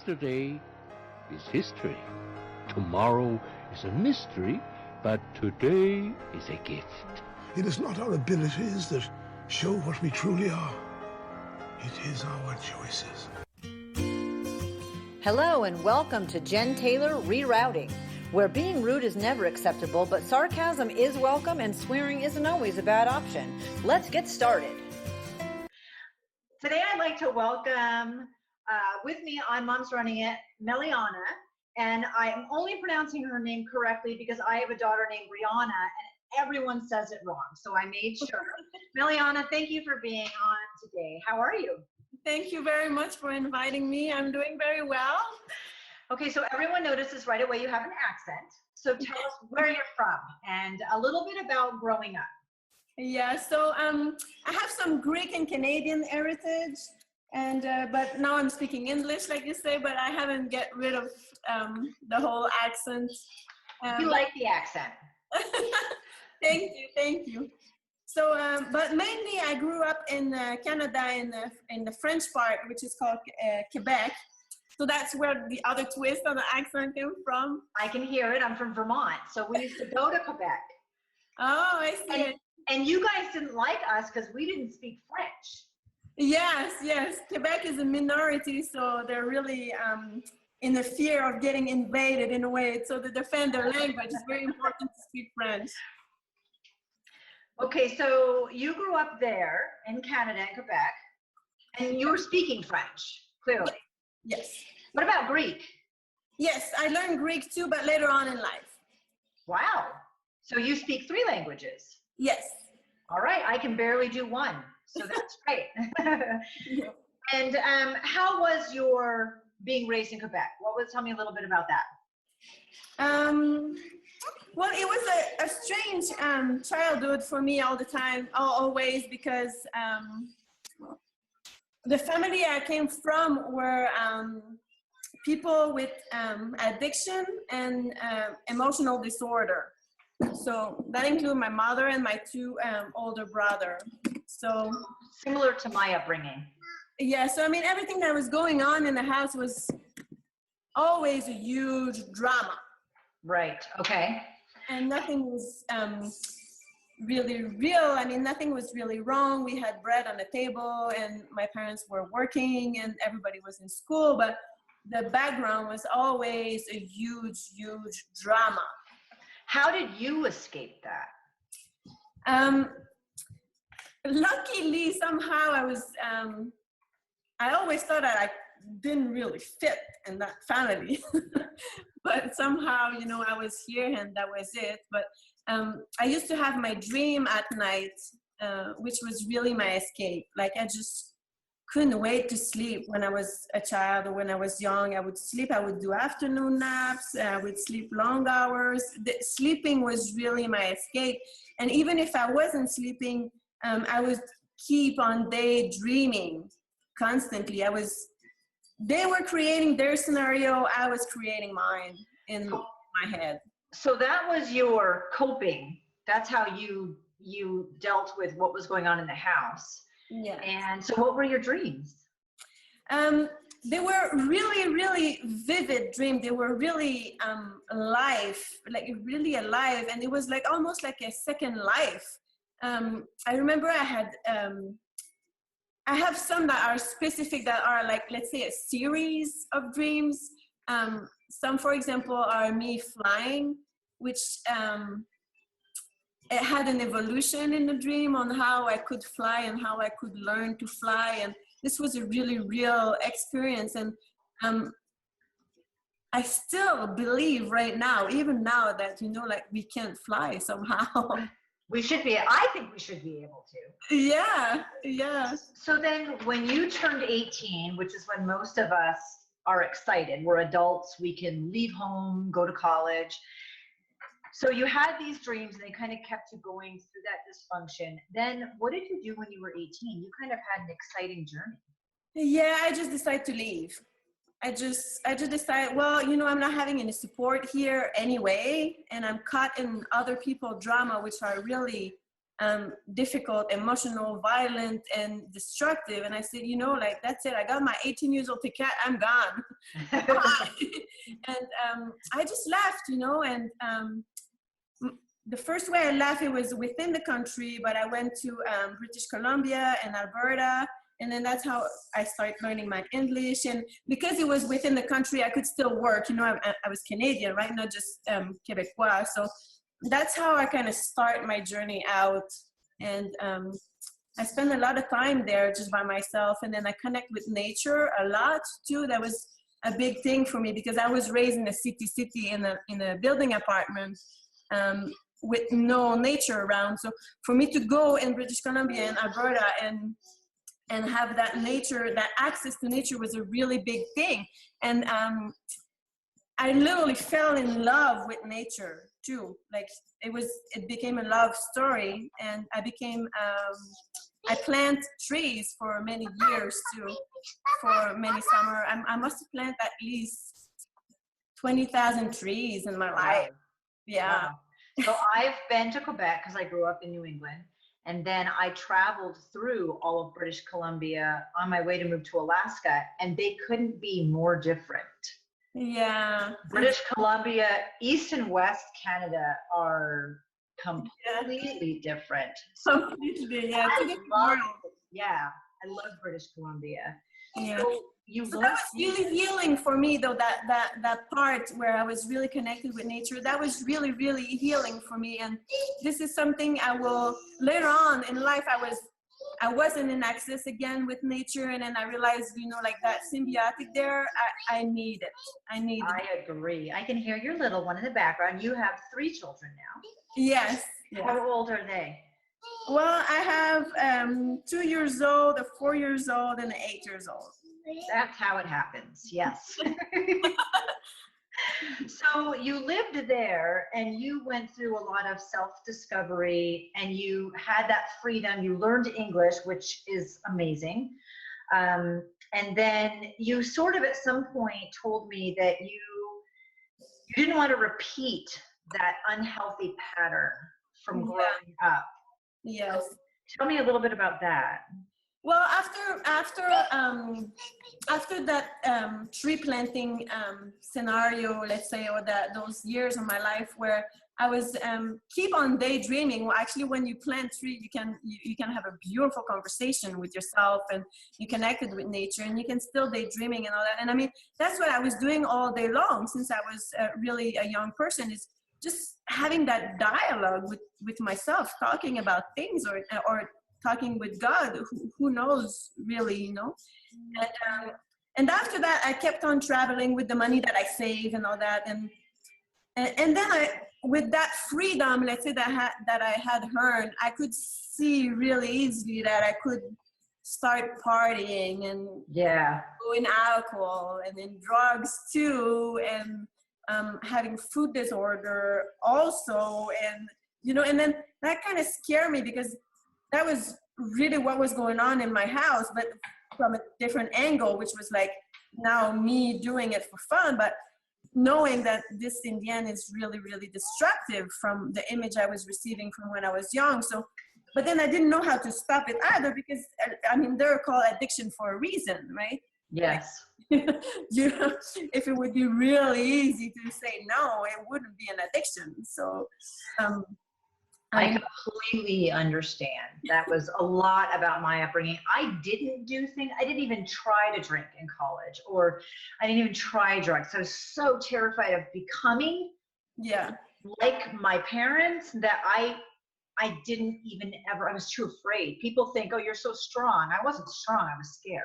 yesterday is history. Tomorrow is a mystery, but today is a gift. It is not our abilities that show what we truly are. It is our choices. Hello and welcome to Jen Taylor Rerouting, where being rude is never acceptable, but sarcasm is welcome and swearing isn't always a bad option. Let's get started. Today I'd like to welcome with me on Mom's Running It, Meli Anna, and I'm only pronouncing her name correctly because I have a daughter named Brianna and everyone says it wrong, so I made sure. Meli Anna, thank you for being on today. How are you? Thank you very much for inviting me. I'm doing very well. Okay, so everyone notices right away you have an accent. So tell us where you're from and a little bit about growing up. Yeah, so I have some Greek and Canadian heritage, and but now I'm speaking English, like you say, but I haven't get rid of the whole accent. You like the accent. Thank you. So, but mainly I grew up in Canada in the French part, which is called Quebec. So that's where the other twist on the accent came from. I can hear it. I'm from Vermont, so we used to go to Quebec. Oh, I see. And you guys didn't like us because we didn't speak French. Yes. Quebec is a minority, so they're really in the fear of getting invaded in a way. So to defend their language, it's very important to speak French. Okay, so you grew up there in Canada and Quebec, and you were speaking French, clearly. Yes. What about Greek? Yes, I learned Greek too, but later on in life. Wow. So you speak 3 languages? Yes. All right, I can barely do 1, so that's great. Yeah. And how was your being raised in Quebec? Tell me a little bit about that. Well, it was a strange childhood for me all the time, always, because the family I came from were people with addiction and emotional disorder. So that includes my mother and my 2 older brother. So similar to my upbringing. Yeah, so I mean, everything that was going on in the house was always a huge drama. Right, okay. And nothing was really real. I mean, nothing was really wrong. We had bread on the table and my parents were working and everybody was in school, but the background was always a huge drama. How did you escape that? Luckily, somehow I always thought that I didn't really fit in that family. But somehow, I was here and that was it. But I used to have my dream at night, which was really my escape. Like I just couldn't wait to sleep when I was a child or when I was young. I would sleep, I would do afternoon naps, I would sleep long hours. Sleeping was really my escape. And even if I wasn't sleeping, I would keep on daydreaming constantly. They were creating their scenario, I was creating mine in my head. So that was your coping. That's how you dealt with what was going on in the house. Yeah. And so what were your dreams? They were really vivid dreams. They were really alive, like really alive. And it was like almost like a second life. I remember I have some that are specific that are like, let's say, a series of dreams. Some, for example, are me flying, which it had an evolution in the dream on how I could fly and how I could learn to fly. And this was a really real experience. And I still believe right now, even now, that, like we can't fly somehow. I think we should be able to. Yeah. So then when you turned 18, which is when most of us are excited, we're adults, we can leave home, go to college. So you had these dreams and they kind of kept you going through that dysfunction. Then what did you do when you were 18? You kind of had an exciting journey. Yeah, I just decided to leave. I just decided, well, I'm not having any support here anyway, and I'm caught in other people's drama, which are really difficult, emotional, violent, and destructive. And I said, you know, like, that's it. I got my 18 years old ticket. I'm gone. And I just left, you know, and the first way I left, it was within the country, but I went to British Columbia and Alberta. And then that's how I started learning my English. And because it was within the country, I could still work. You know, I was Canadian, right? Not just Quebecois. So that's how I kind of start my journey out. And I spend a lot of time there just by myself. And then I connect with nature a lot too. That was a big thing for me because I was raised in a city in a building apartment with no nature around. So for me to go in British Columbia and Alberta and have that nature, that access to nature was a really big thing. And I literally fell in love with nature too. Like it became a love story, and I plant trees for many years too, for many summer. I must have planted at least 20,000 trees in my life. Yeah. Wow. So I've been to Quebec because I grew up in New England. And then I traveled through all of British Columbia on my way to move to Alaska, and they couldn't be more different. Yeah. British Columbia, East and West Canada are completely different. So completely, yeah. I love British Columbia. Yeah. So that was really healing for me, though, that part where I was really connected with nature. That was really, really healing for me. And this is something I will, later on in life, I wasn't in access again with nature. And then I realized, you know, like that symbiotic there, I need it. I agree. I can hear your little one in the background. You have 3 children now. Yes. How old are they? Well, I have 2 years old, a 4 years old, and an 8 years old. That's how it happens. Yes. So you lived there and you went through a lot of self-discovery and you had that freedom. You learned English, which is amazing. And then you sort of at some point told me that you didn't want to repeat that unhealthy pattern from growing up. Yes. So tell me a little bit about that. Well, after that tree planting scenario, let's say, or those years of my life where I was keep on daydreaming. Well, actually, when you plant tree, you can have a beautiful conversation with yourself, and you connected with nature, and you can still daydreaming and all that. And I mean, that's what I was doing all day long since I was really a young person. Is just having that dialogue with myself, talking about things, or talking with God, who knows really, you know. And after that, I kept on traveling with the money that I saved and all that, and then with that freedom, let's say that I had earned, I could see really easily that I could start partying and doing alcohol and then drugs too, and having food disorder also, and you know, and then that kind of scared me because that was really what was going on in my house, but from a different angle, which was like now me doing it for fun, but knowing that this in the end is really, really destructive from the image I was receiving from when I was young. So, but then I didn't know how to stop it either, because I mean, they're called addiction for a reason, right? Yes. If it would be really easy to say no, it wouldn't be an addiction. So I completely understand. That was a lot about my upbringing. I didn't even try to drink in college, or I didn't even try drugs. I was so terrified of becoming like my parents that I didn't even ever, I was too afraid. People think, oh, you're so strong. I wasn't strong, I was scared.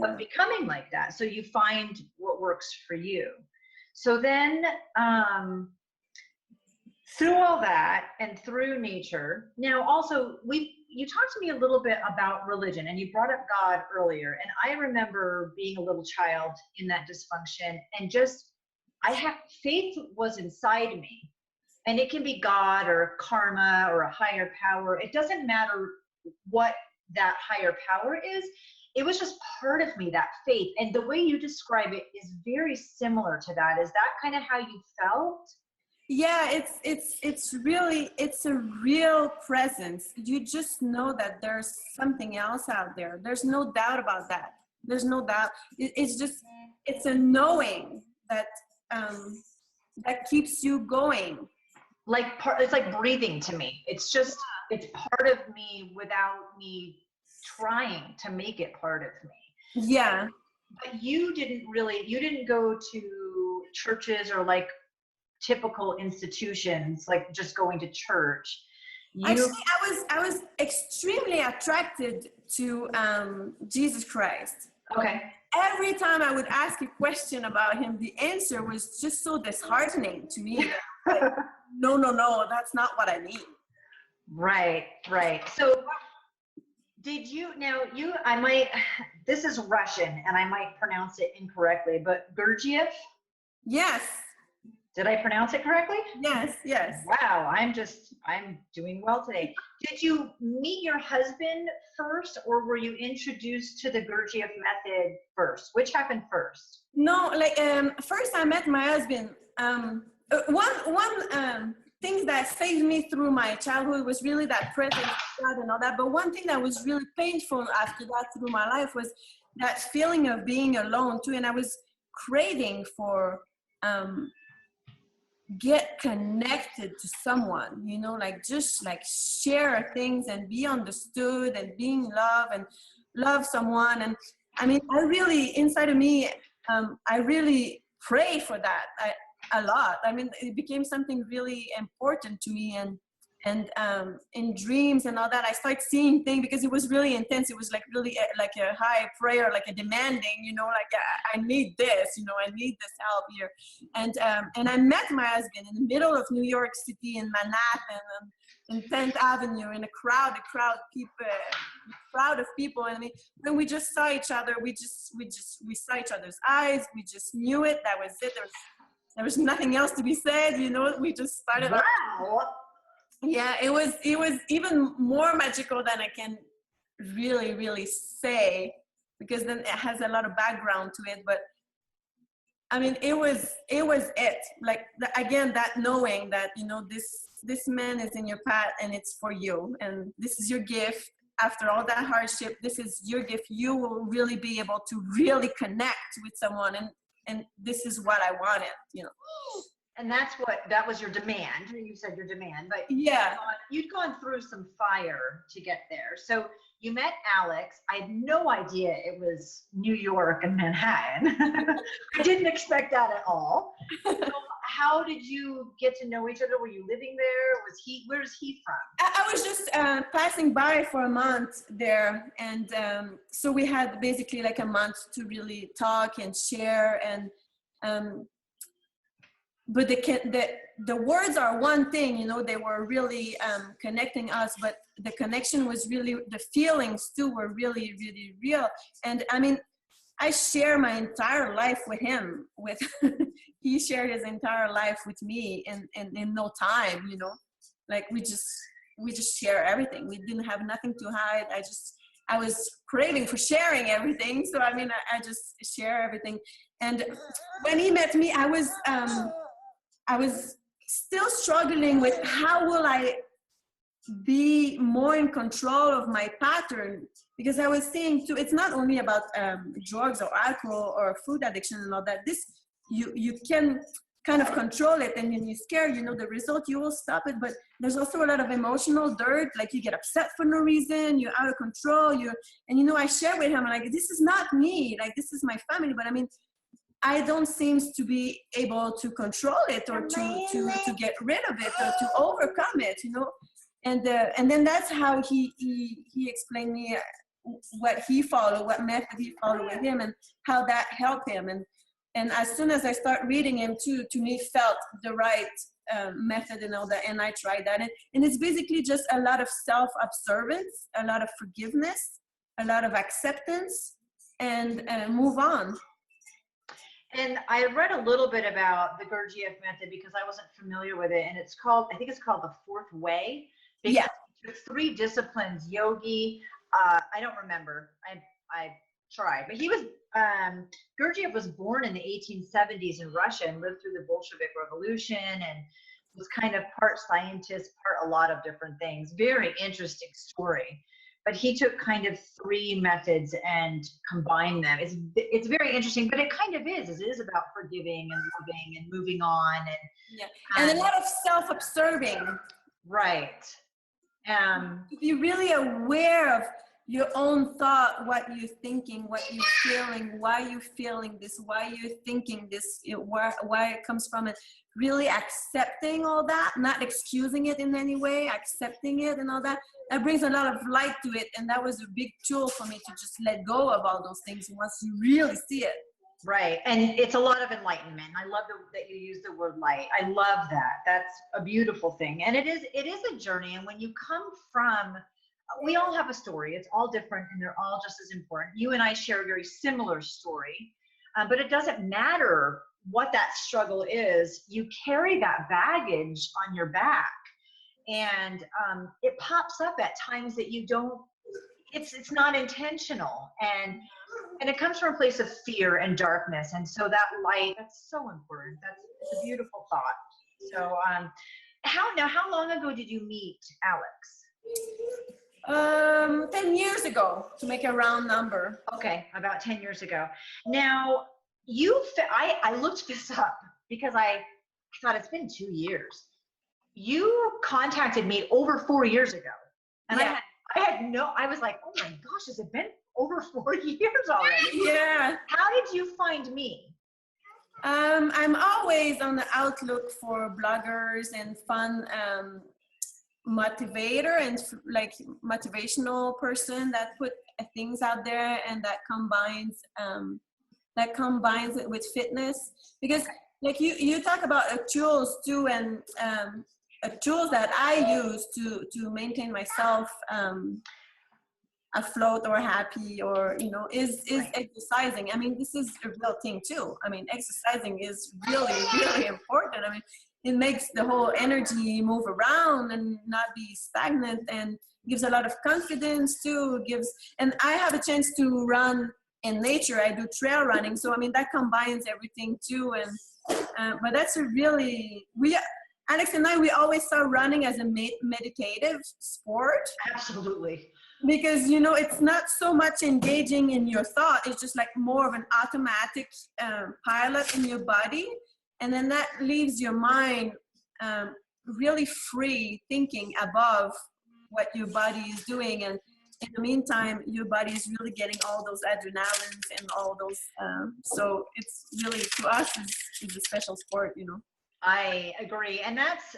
But becoming like that, so you find what works for you. So then, through all that and through nature, now also you talked to me a little bit about religion, and you brought up God earlier. And I remember being a little child in that dysfunction, and just faith was inside me, and it can be God or karma or a higher power. It doesn't matter what that higher power is. It was just part of me, that faith. And the way you describe it is very similar to that. Is that kind of how you felt? Yeah, it's really, it's a real presence. You just know that there's something else out there. There's no doubt about that. There's no doubt. It's just, it's a knowing that that keeps you going. Like it's like breathing to me. It's just, it's part of me without me trying to make it part of me. Yeah. But you didn't go to churches or like typical institutions, like just going to church. Actually, I was extremely attracted to Jesus Christ. Okay. Every time I would ask a question about him, the answer was just so disheartening to me. Like, no, that's not what I need. Right. So did you, now you, I might, this is Russian and I might pronounce it incorrectly, but Gurdjieff? Yes. Did I pronounce it correctly? Yes. Wow, I'm doing well today. Did you meet your husband first, or were you introduced to the Gurdjieff method first? Which happened first? No, like first I met my husband. One thing that saved me through my childhood was really that presence of God and all that. But one thing that was really painful after that through my life was that feeling of being alone too. And I was craving for get connected to someone, you know, like just like share things and be understood and being loved and love someone. And I mean, I really, inside of me, I really pray for that a lot. I mean, it became something really important to me. And in dreams and all that, I started seeing things because it was really intense. It was like really like a high prayer, like a demanding, you know, like I need this, you know, I need this help here. And I met my husband in the middle of New York City in Manhattan, in 10th Avenue, in a crowd of people. And I mean, when we just saw each other, we saw each other's eyes. We just knew it. That was it. There was nothing else to be said, you know. We just started. Wow. Yeah, it was even more magical than I can really say, because then it has a lot of background to it. But I mean, it was it. Like again, that knowing that, you know, this man is in your path and it's for you, and this is your gift. After all that hardship, this is your gift. You will really be able to really connect with someone, and this is what I wanted, you know. And that was your demand. You said your demand, but yeah, you'd gone through some fire to get there. So you met Alex. I had no idea it was New York and Manhattan. I didn't expect that at all. So how did you get to know each other? Were you living there? Where's he from? I was just passing by for a month there. And so we had basically like a month to really talk and share. And but the words are one thing, you know, they were really connecting us, but the connection was really, the feelings too were really real. And I mean, I share my entire life with him. He shared his entire life with me in no time, you know, like we just share everything. We didn't have nothing to hide. I was craving for sharing everything. So I mean, I just share everything. And when he met me, I was still struggling with how will I be more in control of my pattern, because I was seeing too, it's not only about drugs or alcohol or food addiction and all that. This, you can kind of control it, and when you're scared, you know the result, you will stop it. But there's also a lot of emotional dirt, like you get upset for no reason, you're out of control, and you know, I share with him, like, this is not me, like this is my family, but I mean, I don't seem to be able to control it or to get rid of it or to overcome it, you know. And then that's how he explained me what method he followed with him, and how that helped him. And as soon as I start reading him too, to me felt the right method and all that, and I tried that. And it's basically just a lot of self-observance, a lot of forgiveness, a lot of acceptance, and move on. And I read a little bit about the Gurdjieff method because I wasn't familiar with it, and I think it's called the fourth way. Yeah. There's 3 disciplines: yogi. I don't remember. I tried, but he was Gurdjieff was born in the 1870s in Russia and lived through the Bolshevik Revolution, and was kind of part scientist, part a lot of different things. Very interesting story. But he took kind of 3 methods and combined them. It's very interesting, but it kind of is. It is about forgiving and loving and moving on. And a lot of self-observing. Right. If you're really aware of your own thought, what you're thinking, what you're feeling, why you're feeling this, why you're thinking this, why it comes from, and really accepting all that, not excusing it in any way, accepting it and all that, that brings a lot of light to it. And that was a big tool for me to just let go of all those things once you really see it. Right. And it's a lot of enlightenment. I love that you use the word light. I love that. That's a beautiful thing. And it is a journey. And when you come from, we all have a story. It's all different and they're all just as important. You and I share a very similar story, but it doesn't matter what that struggle is. You carry that baggage on your back, and it pops up at times that you don't, it's not intentional. And it comes from a place of fear and darkness. And so that light, that's so important. It's a beautiful thought. So how long ago did you meet Alex? 10 years ago, to make a round number. Okay, about 10 years ago. Now, I looked this up because I thought it's been 2 years. You contacted me over 4 years ago. And yeah. I was like, oh my gosh, has it been over 4 years already? Yeah. How did you find me? I'm always on the outlook for bloggers and fun motivator and like motivational person that put things out there and that combines it with fitness. Because like you talk about tools too, and tools that I use to maintain myself afloat or happy, or is exercising. I mean, this is a real thing too. I mean, exercising is really, really important. I mean, it makes the whole energy move around and not be stagnant, and gives a lot of confidence too. And I have a chance to run in nature. I do trail running, so I mean that combines everything too. And but that's Alex and I, we always saw running as a meditative sport. Absolutely. Because, it's not so much engaging in your thought. It's just like more of an automatic pilot in your body. And then that leaves your mind really free, thinking above what your body is doing. And in the meantime, your body is really getting all those adrenalines and all those. So it's really, to us, is a special sport, I agree. And that's,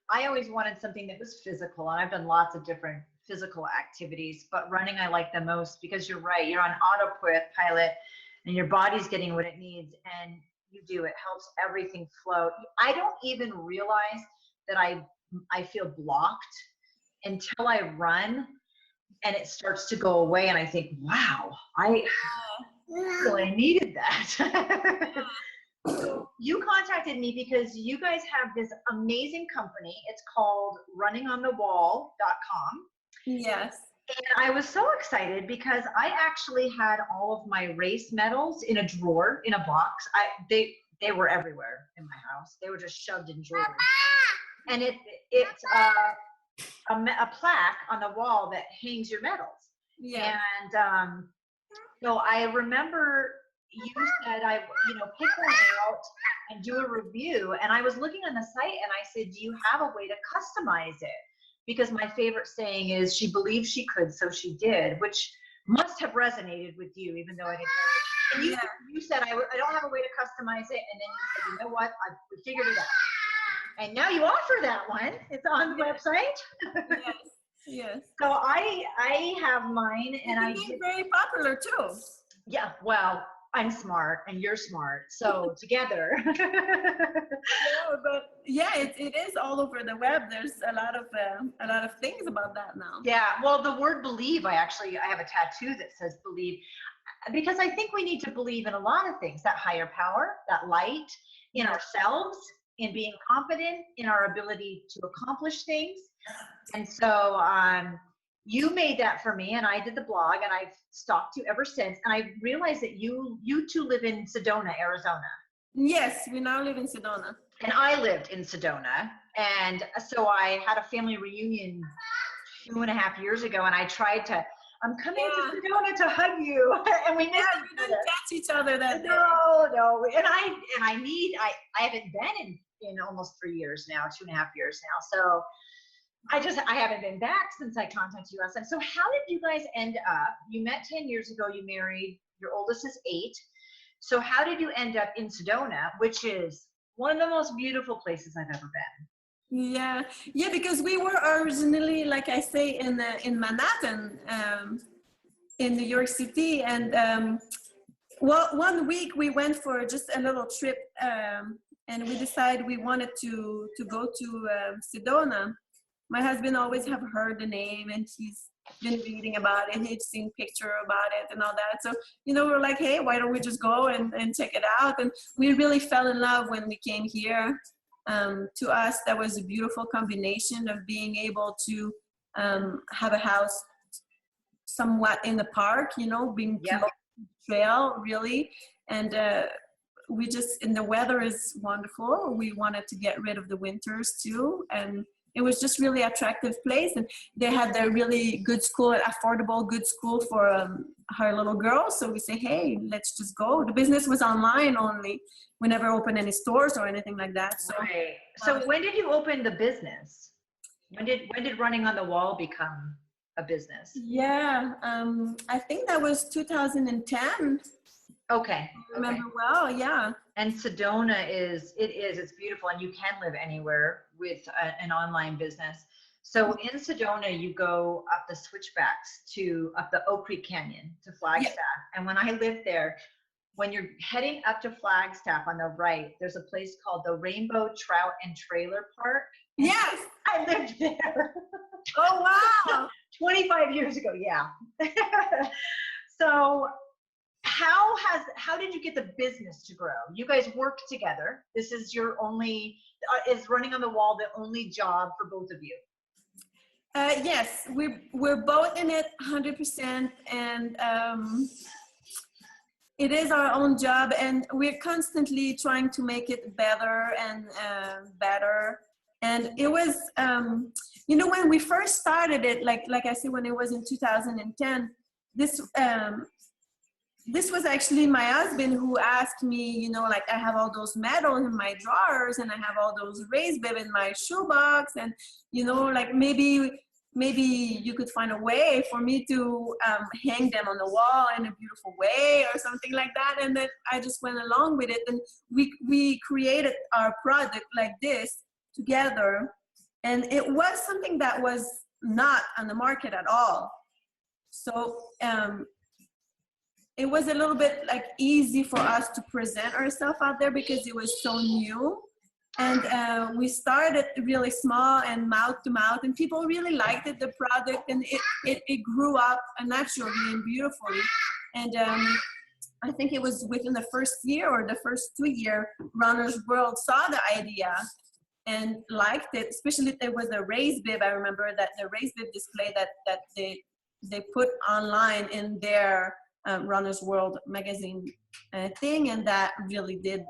I always wanted something that was physical. And I've done lots of different physical activities, but running I like the most, because you're right. You're on autopilot and your body's getting what it needs, and you do. It helps everything flow. I don't even realize that I feel blocked until I run and it starts to go away. And I think, wow, I really needed that. So you contacted me because you guys have this amazing company. It's called runningonthewall.com. Yes. And I was so excited because I actually had all of my race medals in a drawer, in a box. They were everywhere in my house. They were just shoved in drawers. And it's a plaque on the wall that hangs your medals. Yeah. And so I remember you said, pick one out and do a review. And I was looking on the site and I said, do you have a way to customize it? Because my favorite saying is, she believed she could, so she did, which must have resonated with you, even though I didn't. And you said, I don't have a way to customize it. And then you said, you know what? We figured it out. And now you offer that one. It's on the website. Yes. Yes. So I have mine, and it's very popular too. Yeah. Well, I'm smart and you're smart, so together. But yeah, it is all over the web. There's a lot of things about that now. Yeah, well, the word believe, I have a tattoo that says believe, because I think we need to believe in a lot of things, that higher power, that light in ourselves, in being confident in our ability to accomplish things. And so you made that for me, and I did the blog, and I've stalked you ever since. And I realized that you two live in Sedona, Arizona. Yes, we now live in Sedona. and I lived in Sedona. And so I had a family reunion 2.5 years ago, and I tried to, I'm coming to Sedona to hug you, and we missed we didn't catch each other that day. No, and I haven't been in almost 3 years now, 2.5 years now. So I haven't been back since I contacted you last time. So how did you guys end up? You met 10 years ago. You married. Your oldest is 8. So how did you end up in Sedona, which is one of the most beautiful places I've ever been? Yeah, because we were originally, like I say, in Manhattan, in New York City, and well, one week we went for just a little trip, and we decided we wanted to go to Sedona. My husband always have heard the name, and he's been reading about it. He'd seen picture about it and all that. So, we're like, hey, why don't we just go and check it out? And we really fell in love when we came here. To us, that was a beautiful combination of being able to have a house somewhat in the park, being close to the trail, really. And and the weather is wonderful. We wanted to get rid of the winters too. And it was just really attractive place. And they had a really good school, affordable good school for her little girl. So we say, hey, let's just go. The business was online only. We never opened any stores or anything like that. So, right. So when did you open the business? When did Running on the Wall become a business? Yeah, I think that was 2010. Okay. I remember well, yeah. And Sedona it's beautiful, and you can live anywhere with an online business. So in Sedona, you go up the switchbacks up the Oak Creek Canyon to Flagstaff. Yeah. And when I lived there, when you're heading up to Flagstaff on the right, there's a place called the Rainbow Trout and Trailer Park. Yes. I lived there. Oh, wow. 25 years ago, yeah. So how did you get the business to grow? You guys work together. This is your only, is Running on the Wall the only job for both of you? Yes, we're both in it 100%, and it is our own job, and we're constantly trying to make it better and better. And it was, when we first started it, like I said, when it was in 2010, this was actually my husband who asked me, I have all those medals in my drawers, and I have all those raised bib in my shoebox, and maybe you could find a way for me to hang them on the wall in a beautiful way or something like that. And then I just went along with it, and we created our product like this together. And it was something that was not on the market at all. So it was a little bit easy for us to present ourselves out there because it was so new. And we started really small and mouth to mouth, and people really liked it, the product, and it grew up naturally and beautifully. And I think it was within the first year or the first 2 years, Runner's World saw the idea and liked it, especially there was a raised bib. I remember that the raised bib display that they put online in their Runner's World magazine thing, and that really did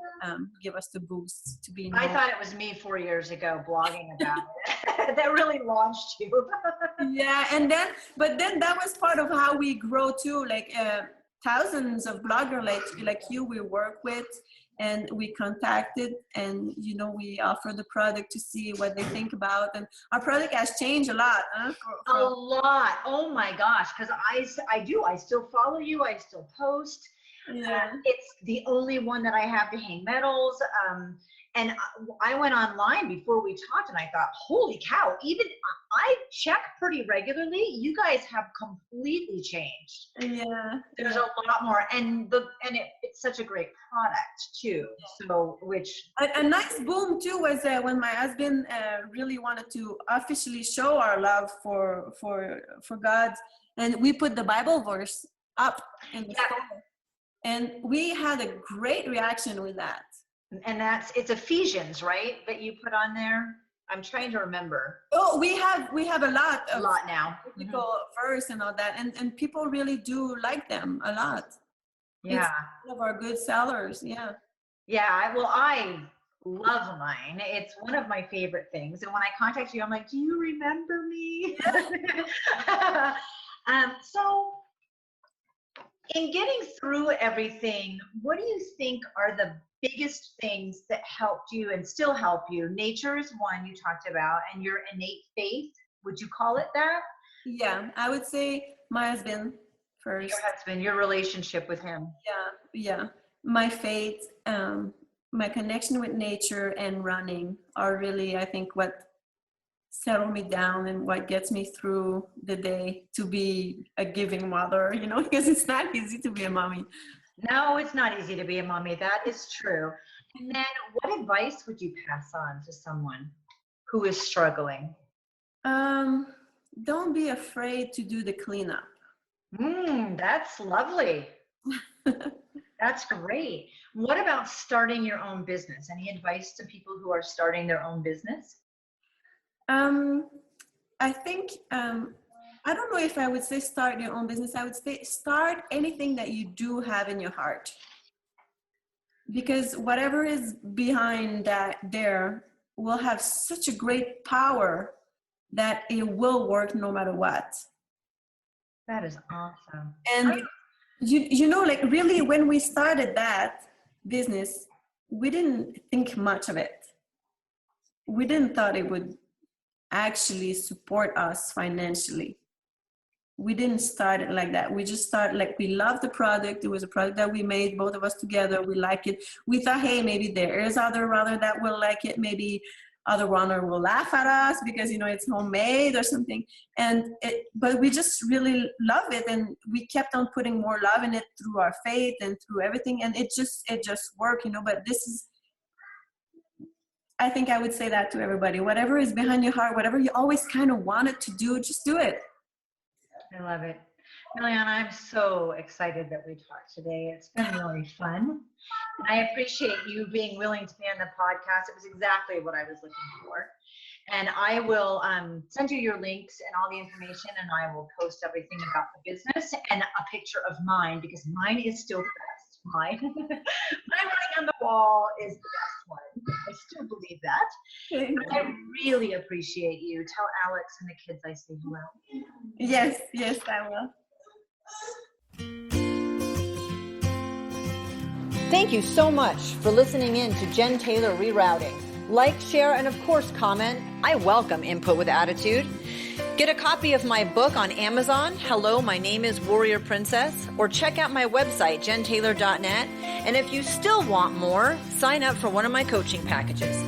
give us the boost to be known. I thought it was me 4 years ago blogging about it. That really launched you. Yeah, but then that was part of how we grow too. Thousands of bloggers like you we work with, and we contacted, and we offer the product to see what they think about. And our product has changed a lot. A lot. Oh my gosh, because I still follow you. I still post. Yeah. It's the only one that I have to hang medals. And I went online before we talked, and I thought, holy cow, even I check pretty regularly. You guys have completely changed. Yeah. There's a lot more, and it's such a great product too. So a nice boom too was when my husband really wanted to officially show our love for God, and we put the Bible verse up in the store. And we had a great reaction with that. And it's Ephesians, right? That you put on there. I'm trying to remember. Oh, we have a lot now. Biblical verse and all that, and people really do like them a lot. Yeah. It's one of our good sellers. Yeah. Yeah. Well, love mine. It's one of my favorite things. And when I contact you, I'm like, do you remember me? So in getting through everything, what do you think are the biggest things that helped you and still help you? Nature is one you talked about, and your innate faith. Would you call it that? Yeah, I would say my husband first. Your husband, your relationship with him. Yeah. My faith, my connection with nature and running are really, I think, what settle me down and what gets me through the day to be a giving mother, you know, because it's not easy to be a mommy. No, it's not easy to be a mommy. That is true. And then what advice would you pass on to someone who is struggling? Don't be afraid to do the cleanup. That's lovely. That's great. What about starting your own business? Any advice to people who are starting their own business? I think, I don't know if I would say start your own business. I would say start anything that you do have in your heart. Because whatever is behind that there will have such a great power that it will work no matter what. That is awesome. And you know, like really when we started that business, we didn't think much of it. We didn't thought it would actually support us financially. We didn't start it like that. We just started like, we loved the product. It was a product that we made, both of us together. We like it. We thought, hey, maybe there is other runner that will like it. Maybe other runner will laugh at us because, you know, it's homemade or something. But we just really love it. And we kept on putting more love in it through our faith and through everything. And it just worked, you know, but this is, I think I would say that to everybody. Whatever is behind your heart, whatever you always kind of wanted to do, just do it. I love it. Meli Anna, I'm so excited that we talked today. It's been really fun. And I appreciate you being willing to be on the podcast. It was exactly what I was looking for. And I will send you your links and all the information, and I will post everything about the business and a picture of mine, because mine is still the best. Mine running on the wall is the best one. I still believe that. I really appreciate you. Tell Alex and the kids I say hello. Yes, I will. Thank you so much for listening in to Jen Taylor Rerouting. Like, share, and of course comment. I welcome input with attitude. Get a copy of my book on Amazon, Hello, My Name is Warrior Princess, or check out my website, jentaylor.net. And if you still want more, sign up for one of my coaching packages.